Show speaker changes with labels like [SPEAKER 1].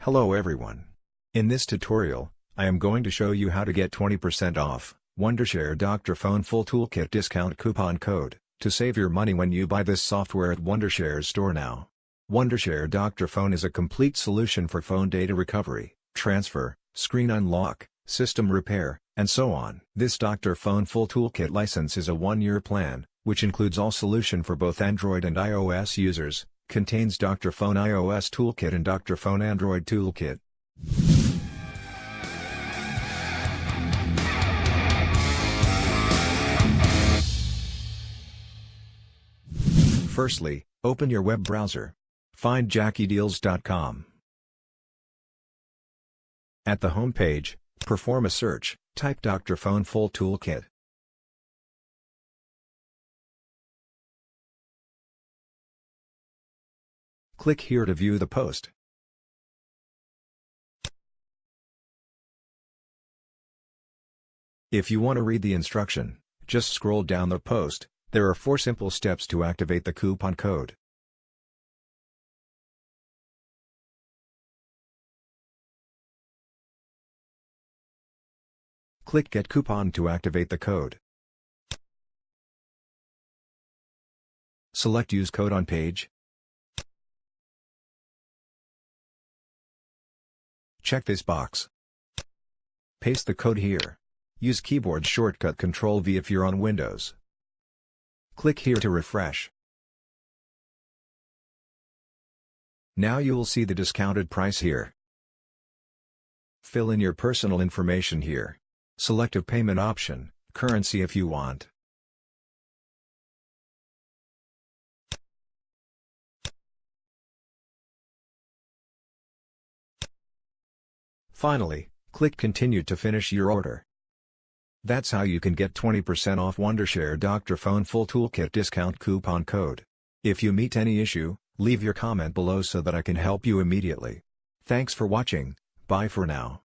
[SPEAKER 1] Hello everyone. In this tutorial, I am going to show you how to get 20% off Wondershare Dr.fone Full Toolkit discount coupon code to save your money when you buy this software at Wondershare's store now. Wondershare Dr.fone is a complete solution for phone data recovery, transfer, screen unlock, system repair, and so on. This Dr.fone Full Toolkit license is a 1-year plan, which includes all solution for both Android and iOS users. Contains Dr.fone iOS Toolkit and Dr.fone Android Toolkit. Firstly, open your web browser. Find JackieDeals.com. At the home page, perform a search, type Dr.fone Full Toolkit. Click here to view the post. If you want to read the instruction, just scroll down the post. There are 4 simple steps to activate the coupon code. Click Get Coupon to activate the code. Select Use Code on page. Check this box. Paste the code here. Use keyboard shortcut Ctrl-V if you're on Windows. Click here to refresh. Now you will see the discounted price here. Fill in your personal information here. Select a payment option, currency if you want. Finally, click Continue to finish your order. That's how you can get 20% off Wondershare Dr.fone Full Toolkit discount coupon code. If you meet any issue, leave your comment below so that I can help you immediately. Thanks for watching, bye for now.